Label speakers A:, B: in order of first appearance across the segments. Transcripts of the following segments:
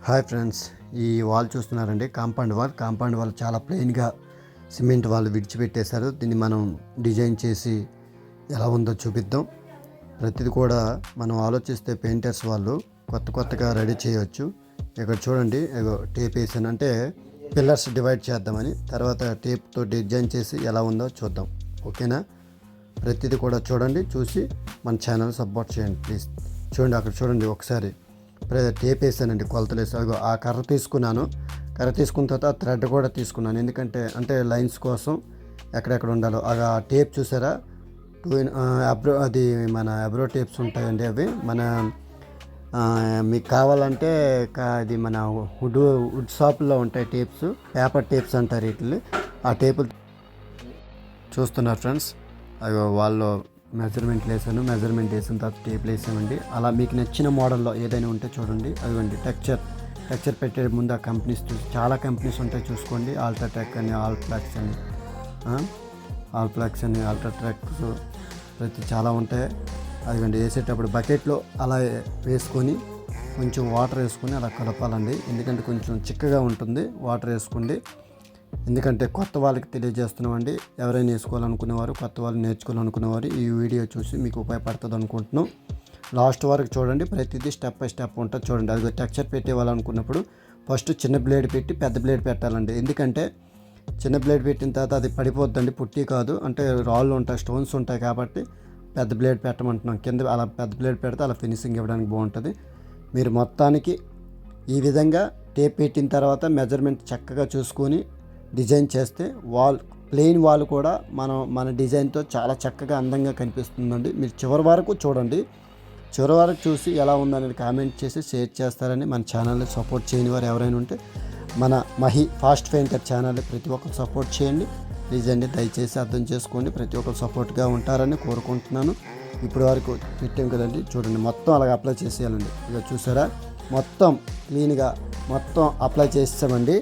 A: Hi friends, ఈ wall చూస్తున్నారండి. Compound wall చాలా ప్లెయిన్గా సిమెంట్ వాల్ విడిచిపెట్టేశారు. దీన్ని మనం డిజైన్ చేసి ఎలా ఉందో చూపిద్దాం. ప్రతిది కూడా మనం ఆలోచిస్తే పెయింటర్స్ వాళ్ళు కొత్తగా రెడీ చేయవచ్చు. ఇక్కడ చూడండి, టేప్ వేసాను, అంటే పిల్లర్స్ డివైడ్ చేద్దామని. తర్వాత టేప్తో డిజైన్ చేసి ఎలా ఉందో చూద్దాం. ఓకేనా? ప్రతిది కూడా చూడండి, చూసి మన ఛానల్ సపోర్ట్ చేయండి ప్లీజ్. చూడండి, అక్కడ చూడండి ఒకసారి టేప్ వేసానండి, కొలతలు వేసాను. ఆ కర్ర తీసుకున్నాను. కర్ర తీసుకున్న తర్వాత ఆ థ్రెడ్ కూడా తీసుకున్నాను, ఎందుకంటే లైన్స్ కోసం ఎక్కడెక్కడ ఉండాలో. ఆ టేప్ చూసారా, అది మన అబ్రో టేప్స్ ఉంటాయండి. అవి మన మీకు కావాలంటే అది మన వుడ్ షాపుల్లో ఉంటాయి టేప్స్, పేపర్ టేప్స్ అంటారు వీటిని. ఆ టేపులు చూస్తున్నారు ఫ్రెండ్స్. అవి వాళ్ళు మెజర్మెంట్ వేసిన తర్వాత టేపులు వేసామండి. అలా మీకు నచ్చిన మోడల్లో ఏదైనా ఉంటే చూడండి. అదిగోండి టెక్చర్ పెట్టే ముందు ఆ కంపెనీస్ చాలా కంపెనీస్ ఉంటాయి, చూసుకోండి. ఆల్ట్రాటెక్ అని, ఆల్ప్లాక్స్ అని అల్ట్రాటెక్స్ ప్రతి చాలా ఉంటాయి. అదిగోండి, వేసేటప్పుడు బకెట్లో అలా వేసుకొని కొంచెం వాటర్ వేసుకొని అలా కలపాలండి, ఎందుకంటే కొంచెం చిక్కగా ఉంటుంది. వాటర్ వేసుకోండి, ఎందుకంటే కొత్త వాళ్ళకి తెలియజేస్తున్నామండి. ఎవరైనా వేసుకోవాలనుకునేవారు, కొత్త వాళ్ళు నేర్చుకోవాలనుకునేవారు ఈ వీడియో చూసి మీకు ఉపయోగపడుతుంది అనుకుంటున్నాం. లాస్ట్ వరకు చూడండి, ప్రతిదీ స్టెప్ బై స్టెప్ ఉంటుంది. చూడండి, అది టెక్స్చర్ పెట్టేవాళ్ళనుకున్నప్పుడు ఫస్ట్ చిన్న బ్లేడ్ పెట్టి పెద్ద బ్లేడ్ పెట్టాలండి. ఎందుకంటే చిన్న బ్లేడ్ పెట్టిన తర్వాత అది పడిపోద్దండి, పుట్టి కాదు, అంటే రాళ్ళు ఉంటాయి, స్టోన్స్ ఉంటాయి, కాబట్టి పెద్ద బ్లేడ్ పెట్టమంటున్నాం. కింద అలా పెద్ద బ్లేడ్ పెడితే అలా ఫినిషింగ్ ఇవ్వడానికి బాగుంటుంది. మీరు మొత్తానికి ఈ విధంగా టేప్ పెట్టిన తర్వాత మెజర్మెంట్ చక్కగా చూసుకొని డిజైన్ చేస్తే ప్లెయిన్ వాల్ కూడా మన డిజైన్తో చాలా చక్కగా అందంగా కనిపిస్తుందండి. మీరు చివరి వరకు చూడండి, చివరి వరకు చూసి ఎలా ఉందనేది కామెంట్ చేసి షేర్ చేస్తారని మన ఛానల్ని సపోర్ట్ చేయని వారు ఎవరైనా ఉంటే మన మహి ఫాస్ట్ పెయింటర్ ఛానల్ని ప్రతి ఒక్కరు సపోర్ట్ చేయండి ప్లీజ్ అండి. దయచేసి అర్థం చేసుకోండి, ప్రతి ఒక్కరు సపోర్ట్గా ఉంటారని కోరుకుంటున్నాను. ఇప్పటి వరకు పెట్టాం కదండి, చూడండి మొత్తం అలాగ అప్లై చేసేయాలండి. ఇక చూసారా, మొత్తం క్లీన్గా మొత్తం అప్లై చేసామండి.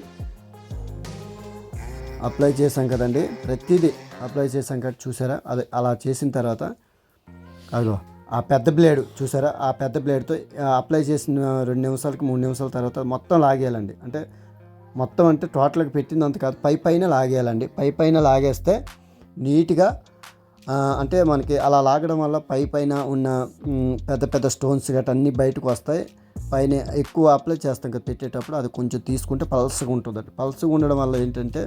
A: అప్లై చేసాం కదండి, ప్రతిదీ అప్లై చేసాం కదా, చూసారా. అది అలా చేసిన తర్వాత అదిగో ఆ పెద్ద బ్లేడ్ చూసారా, ఆ పెద్ద బ్లేడ్తో అప్లై చేసిన 2 నిమిషాలకి 3 నిమిషాల తర్వాత మొత్తం లాగేయాలండి. అంటే మొత్తం అంటే టోటల్గా పెట్టిందంత కాదు, పైన లాగేయాలండి. పైన లాగేస్తే నీట్గా, అంటే మనకి అలా లాగడం వల్ల పైన ఉన్న పెద్ద స్టోన్స్ గట్రా అన్నీ బయటకు వస్తాయి. పైన ఎక్కువ అప్లై చేస్తాం కదా పెట్టేటప్పుడు, అది కొంచెం తీసుకుంటే పల్సగా ఉంటుందండి. పల్సగా ఉండడం వల్ల ఏంటంటే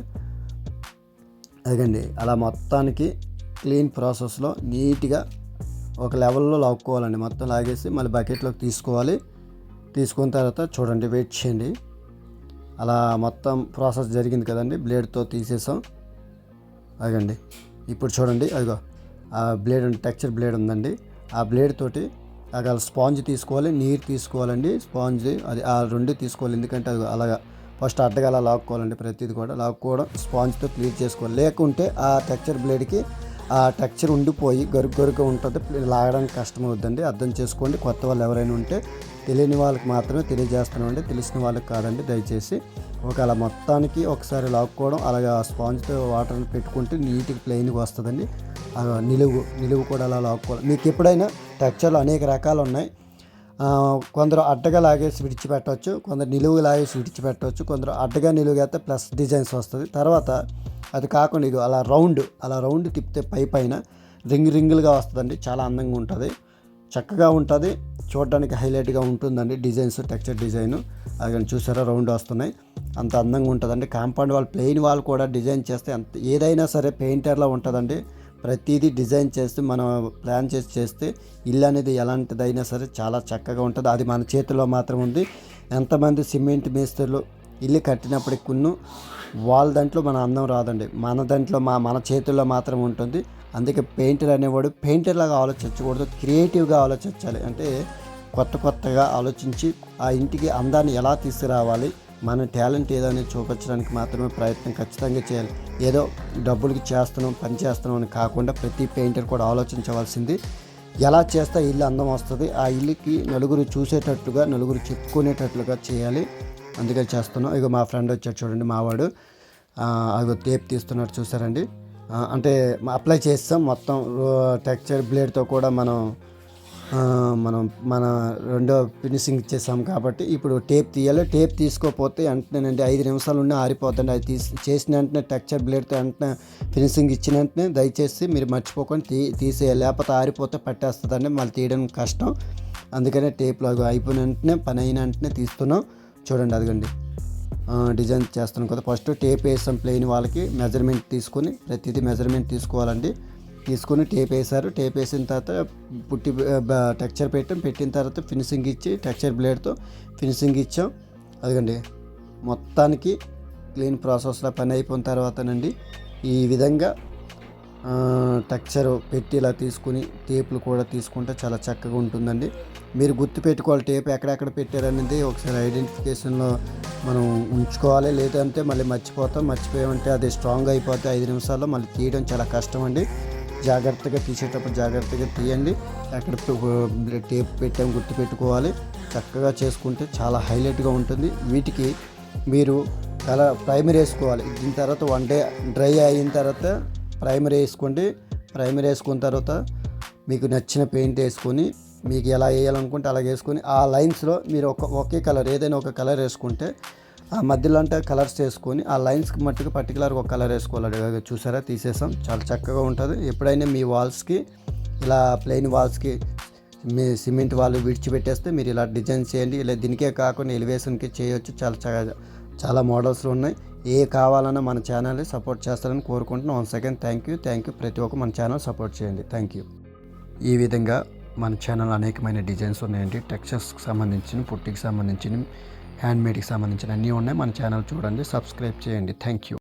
A: అదండి, అలా మొత్తానికి క్లీన్ ప్రాసెస్లో నీట్గా ఒక లెవెల్లో లాక్కోవాలండి. మొత్తం లాగేసి మళ్ళీ బకెట్లోకి తీసుకోవాలి. తీసుకున్న తర్వాత చూడండి, వెయిట్ చేయండి. అలా మొత్తం ప్రాసెస్ జరిగింది కదండి, బ్లేడ్తో తీసేసాం. అదండి, ఇప్పుడు చూడండి, అదిగో ఆ బ్లేడ్ టెక్స్చర్ బ్లేడ్ ఉందండి. ఆ బ్లేడ్ తోటి అలా స్పాంజ్ తీసుకోవాలి, నీరు తీసుకోవాలండి. స్పాంజ్ అది ఆ 2 తీసుకోవాలి, ఎందుకంటే అది అలాగా ఫస్ట్ అడ్డగా అలా లాక్కోవాలండి. ప్రతిది కూడా లాక్కోవడం, స్పాంజ్తో క్లియర్ చేసుకోవాలి. లేకుంటే ఆ టెక్స్చర్ బ్లేడ్కి ఆ టెక్స్చర్ ఉండిపోయి గరుగ్గా ఉంటుంది, లాగడానికి కష్టం అవుతుందండి. అర్థం చేసుకోండి. కొత్త వాళ్ళు ఎవరైనా ఉంటే, తెలియని వాళ్ళకి మాత్రమే తెలియజేస్తున్నామండి, తెలిసిన వాళ్ళకి కాదండి దయచేసి. అలా మొత్తానికి ఒకసారి లాక్కోవడం, అలాగే ఆ స్పాంజ్తో వాటర్ని పెట్టుకుంటే నీట్గా ప్లెయిన్గా వస్తుందండి. నిలువు కూడా అలా లాక్కోవాలి. మీకు ఎప్పుడైనా టెక్స్చర్లు అనేక రకాలు ఉన్నాయి. కొందరు అడ్డగా లాగేసి విడిచిపెట్టవచ్చు, కొందరు నిలువుగా లాగేసి విడిచిపెట్టవచ్చు, కొందరు అడ్డగా నిలువుగా అయితే ప్లస్ డిజైన్స్ వస్తుంది. తర్వాత అది కాకుండా ఇది అలా రౌండ్ తిప్పితే పైన రింగులుగా వస్తుందండి. చాలా అందంగా ఉంటుంది, చక్కగా ఉంటుంది, చూడడానికి హైలైట్గా ఉంటుందండి. డిజైన్స్ టెక్స్చర్ డిజైన్ అది కానీ చూసారా, రౌండ్ వస్తున్నాయి, అంత అందంగా ఉంటుందండి. కాంపౌండ్ వాల్ ప్లెయిన్ వాల్ కూడా డిజైన్ చేస్తే ఏదైనా సరే పెయింటర్లో ఉంటుందండి. ప్రతిదీ డిజైన్ చేస్తే మనం ప్లాన్ చేస్తే ఇల్లు అనేది ఎలాంటిదైనా సరే చాలా చక్కగా ఉంటుంది. అది మన చేతిలో మాత్రం ఉంది. ఎంతమంది సిమెంట్ మేస్త్రులు ఇల్లు కట్టినప్పటికి వాళ్ళ దాంట్లో మన అందం రాదండి, మన దాంట్లో మన చేతుల్లో మాత్రం ఉంటుంది. అందుకే పెయింటర్ అనేవాడు పెయింటర్లాగా ఆలోచించకూడదు, క్రియేటివ్గా ఆలోచించాలి. అంటే కొత్తగా ఆలోచించి ఆ ఇంటికి అందాన్ని ఎలా తీసుకురావాలి, మన టాలెంట్ ఏదైనా చూపించడానికి మాత్రమే ప్రయత్నం ఖచ్చితంగా చేయాలి. ఏదో డబ్బులకి పని చేస్తున్నాం అని కాకుండా ప్రతి పెయింటర్ కూడా ఆలోచించవలసింది, ఎలా చేస్తే ఇల్లు అందం వస్తుంది, ఆ ఇల్లుకి నలుగురు చూసేటట్లుగా, నలుగురు చెప్పుకునేటట్లుగా చేయాలి. అందుకని చేస్తున్నాం. ఇక మా ఫ్రెండ్ వచ్చాడు చూడండి, మావాడు అవి టేప్ తీస్తున్నాడు చూసారండి. అంటే అప్లై చేస్తాం మొత్తం టెక్స్చర్ బ్లేడ్తో కూడా మనం మనం మన రెండో ఫినిషింగ్ ఇచ్చేసాం కాబట్టి ఇప్పుడు టేప్ తీయాలి. టేప్ తీసుకోకపోతే వెంటనేనండి 5 నిమిషాలు ఉన్న ఆరిపోతుంది. అది చేసిన వెంటనే టెక్చర్ బ్లేడ్తో వెంటనే ఫినిషింగ్ ఇచ్చిన వెంటనే దయచేసి మీరు మర్చిపోకుండా తీసేయాలి. లేకపోతే ఆరిపోతే పట్టేస్తుందండి, మళ్ళీ తీయడం కష్టం. అందుకనే టేప్లో అయిపోయిన వెంటనే పని అయిన వెంటనే తీస్తున్నాం. చూడండి అదిగండి డిజైన్ చేస్తున్నాం కదా. ఫస్ట్ టేప్ వేసాం ప్లెయిన్ వాళ్ళకి మెజర్మెంట్ తీసుకొని, ప్రతిదీ మెజర్మెంట్ తీసుకోవాలండి. తీసుకొని టేప్ వేసారు. టేప్ వేసిన తర్వాత టెక్చర్ పెట్టిన తర్వాత ఫినిషింగ్ ఇచ్చి టెక్చర్ బ్లేడ్తో ఫినిషింగ్ ఇచ్చాం. అదిగండి మొత్తానికి క్లీన్ ప్రాసెస్లో పని అయిపోయిన తర్వాతనండి ఈ విధంగా టెక్చర్ పెట్టి ఇలా తీసుకుని టేపులు కూడా తీసుకుంటే చాలా చక్కగా ఉంటుందండి. మీరు గుర్తుపెట్టుకోవాలి టేప్ ఎక్కడెక్కడ పెట్టారనేది ఒకసారి ఐడెంటిఫికేషన్లో మనం ఉంచుకోవాలి. లేదంటే మళ్ళీ మర్చిపోయామంటే అది స్ట్రాంగ్ అయిపోతే 5 నిమిషాల్లో మళ్ళీ తీయడం చాలా కష్టం అండి. జాగ్రత్తగా తీసేటప్పుడు జాగ్రత్తగా తీయండి. ఎక్కడ టేప్ పెట్టాం గుర్తుపెట్టుకోవాలి. చక్కగా చేసుకుంటే చాలా హైలైట్గా ఉంటుంది. వీటికి మీరు ప్రైమర్ వేసుకోవాలి. దీని తర్వాత 1 డే డ్రై అయిన తర్వాత ప్రైమర్ వేసుకోండి. ప్రైమర్ వేసుకున్న తర్వాత మీకు నచ్చిన పెయింట్ వేసుకొని మీకు ఎలా వేయాలనుకుంటే అలా వేసుకొని ఆ లైన్స్లో మీరు ఒకే కలర్ ఏదైనా ఒక కలర్ వేసుకుంటే ఆ మధ్యలో అంటే కలర్స్ వేసుకొని ఆ లైన్స్కి మట్టుకు పర్టికులర్గా ఒక కలర్ వేసుకోవాలి. చూసారా తీసేసాం. చాలా చక్కగా ఉంటుంది. ఎప్పుడైనా మీ వాల్స్కి ఇలా ప్లెయిన్ వాల్స్కి మీ సిమెంట్ వాళ్ళు విడిచిపెట్టేస్తే మీరు ఇలా డిజైన్ చేయండి. ఇలా దీనికే కాకుండా ఎలివేషన్కి చేయొచ్చు. చాలా మోడల్స్లో ఉన్నాయి. ఏ కావాలన్నా మన ఛానల్ని సపోర్ట్ చేస్తారని కోరుకుంటున్నాం. 1 సెకండ్ థ్యాంక్ యూ. ప్రతి ఒక్క మన ఛానల్ సపోర్ట్ చేయండి. Thank you. ఈ విధంగా మన ఛానల్ అనేకమైన డిజైన్స్ ఉన్నాయండి. టెక్స్చర్స్కి సంబంధించిన, పుట్టికి సంబంధించిన, హ్యాండ్మేడ్కి సంబంధించిన అన్నీ ఉన్నాయి. మన ఛానల్ చూడండి, సబ్స్క్రైబ్ చేయండి. Thank you.